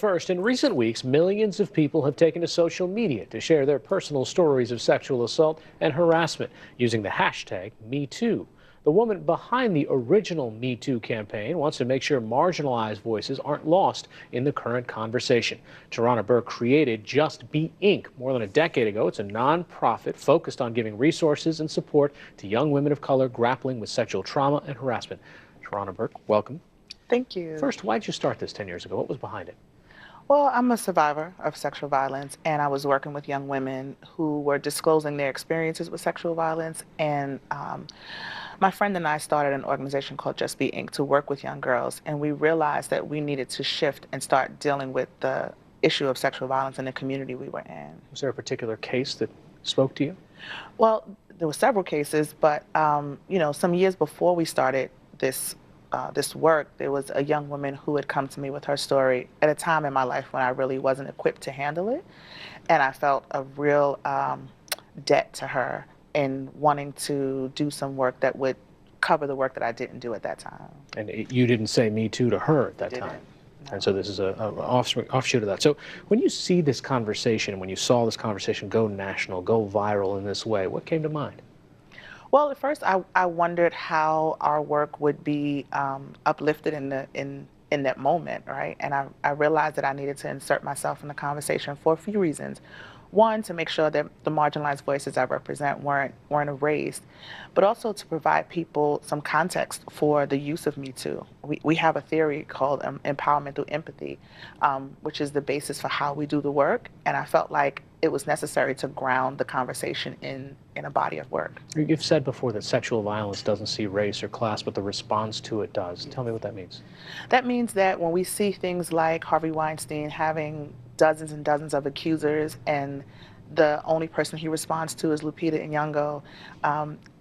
first, in recent weeks, millions of people have taken to social media to share their personal stories of sexual assault and harassment using the hashtag #MeToo. The woman behind the original Me Too campaign wants to make sure marginalized voices aren't lost in the current conversation. Tarana Burke created Just Be Inc. more than a decade ago. It's a nonprofit focused on giving resources and support to young women of color grappling with sexual trauma and harassment. Tarana Burke, welcome. Thank you. First, why did you start this 10 years ago? What was behind it? Well, I'm a survivor of sexual violence, and I was working with young women who were disclosing their experiences with sexual violence. And my friend and I started an organization called Just Be Inc. to work with young girls, and we realized that we needed to shift and start dealing with the issue of sexual violence in the community we were in. Was there a particular case that spoke to you? Well, there were several cases, but some years before we started this work, there was a young woman who had come to me with her story at a time in my life when I really wasn't equipped to handle it. And I felt a real debt to her in wanting to do some work that would cover the work that I didn't do at that time. And you didn't say Me Too to her at that Didn't. time. No. And so this is an offshoot of that. So when you see this conversation, when you saw this conversation go national, go viral in this way, what came to mind? Well, at first I wondered how our work would be uplifted in that moment, right? And I realized that I needed to insert myself in the conversation for a few reasons. One, to make sure that the marginalized voices I represent weren't erased, but also to provide people some context for the use of Me Too. We have a theory called empowerment through empathy, which is the basis for how we do the work. And I felt like it was necessary to ground the conversation in a body of work. You've said before that sexual violence doesn't see race or class, but the response to it does. Tell me what that means. That means that when we see things like Harvey Weinstein having dozens and dozens of accusers, and the only person he responds to is Lupita Nyong'o,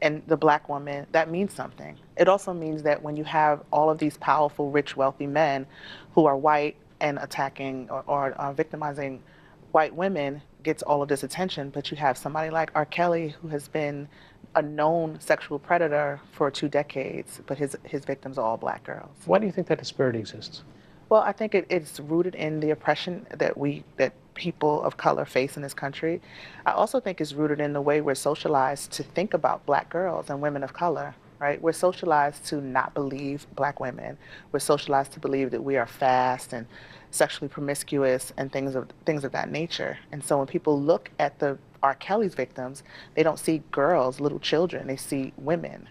and the black woman, that means something. It also means that when you have all of these powerful, rich, wealthy men who are white and attacking or victimizing white women, gets all of this attention, but you have somebody like R. Kelly, who has been a known sexual predator for 2 decades, but his victims are all black girls. Why do you think that disparity exists? Well, I think it's rooted in the oppression that people of color face in this country. I also think it's rooted in the way we're socialized to think about black girls and women of color, right? We're socialized to not believe black women. We're socialized to believe that we are fast and sexually promiscuous and things of that nature. And so when people look at the R. Kelly's victims, they don't see girls, little children, they see women.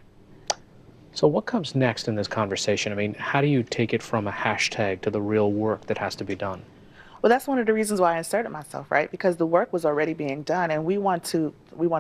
So what comes next in this conversation? I mean, how do you take it from a hashtag to the real work that has to be done? Well, that's one of the reasons why I inserted myself, right? Because the work was already being done, and we want to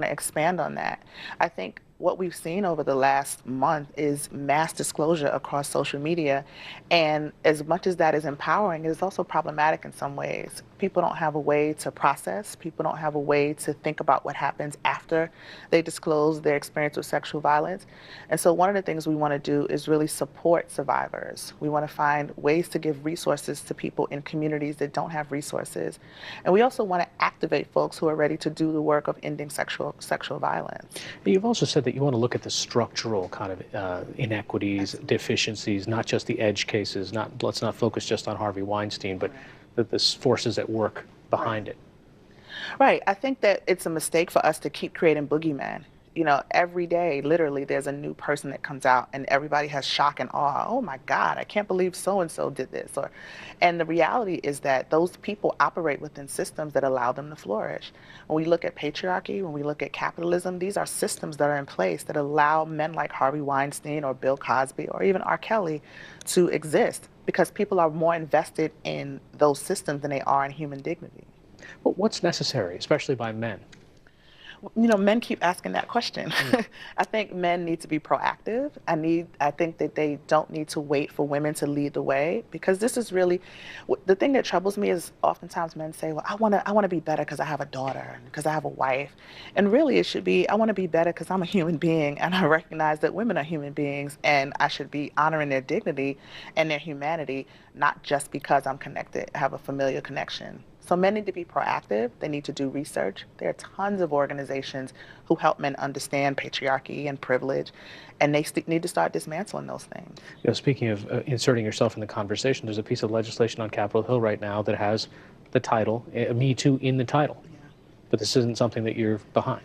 expand on that. I think what we've seen over the last month is mass disclosure across social media, and as much as that is empowering, it is also problematic in some ways. People don't have a way to process. People don't have a way to think about what happens after they disclose their experience with sexual violence. And so one of the things we want to do is really support survivors. We want to find ways to give resources to people in communities that don't have resources. And we also want to activate folks who are ready to do the work of ending sexual violence. But you've also said that you want to look at the structural kind of inequities, deficiencies, not just the edge cases. Let's not focus just on Harvey Weinstein, but the forces at work behind it. Right. I think that it's a mistake for us to keep creating boogeymen. You know, every day, literally, there's a new person that comes out and everybody has shock and awe. Oh my God, I can't believe so-and-so did this. And the reality is that those people operate within systems that allow them to flourish. When we look at patriarchy, when we look at capitalism, these are systems that are in place that allow men like Harvey Weinstein or Bill Cosby or even R. Kelly to exist, because people are more invested in those systems than they are in human dignity. But what's necessary, especially by men? You know, men keep asking that question. I think men need to be proactive. I think that they don't need to wait for women to lead the way, because this is really, the thing that troubles me is oftentimes men say, well, I want to be better because I have a daughter, because I have a wife. And really it should be, I want to be better because I'm a human being, and I recognize that women are human beings, and I should be honoring their dignity and their humanity, not just because I'm connected, have a familial connection. So men need to be proactive. They need to do research. There are tons of organizations who help men understand patriarchy and privilege, and they need to start dismantling those things. You know, speaking of inserting yourself in the conversation, there's a piece of legislation on Capitol Hill right now that has the title, Me Too, in the title. Yeah. But this isn't something that you're behind.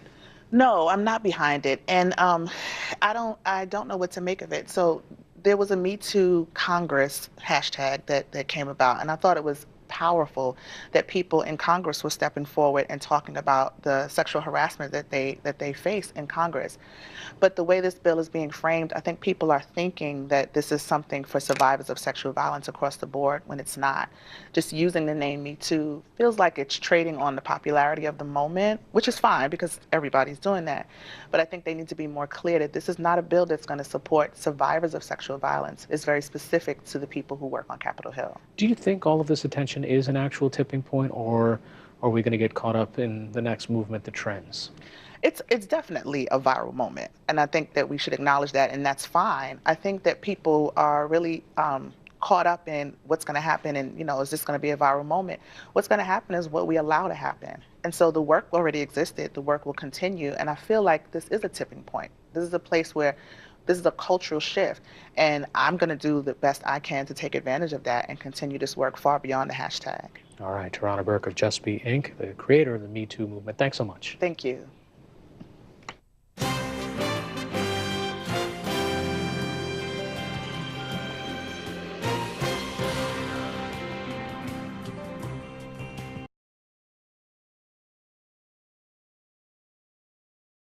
No, I'm not behind it, and I don't know what to make of it. So there was a Me Too Congress hashtag that came about, and I thought it was powerful that people in Congress were stepping forward and talking about the sexual harassment that they face in Congress. But the way this bill is being framed, I think people are thinking that this is something for survivors of sexual violence across the board when it's not. Just using the name Me Too feels like it's trading on the popularity of the moment, which is fine because everybody's doing that. But I think they need to be more clear that this is not a bill that's going to support survivors of sexual violence. It's very specific to the people who work on Capitol Hill. Do you think all of this attention is an actual tipping point, or are we going to get caught up in the next movement, the trends? It's definitely a viral moment, and I think that we should acknowledge that, and that's fine. I think that people are really caught up in what's going to happen, and is this going to be a viral moment? What's going to happen is what we allow to happen, and so the work already existed. The work will continue, and I feel like this is a tipping point. This is a place where this is a cultural shift, and I'm going to do the best I can to take advantage of that and continue this work far beyond the hashtag. All right, Tarana Burke of Just Be Inc., the creator of the Me Too movement. Thanks so much. Thank you.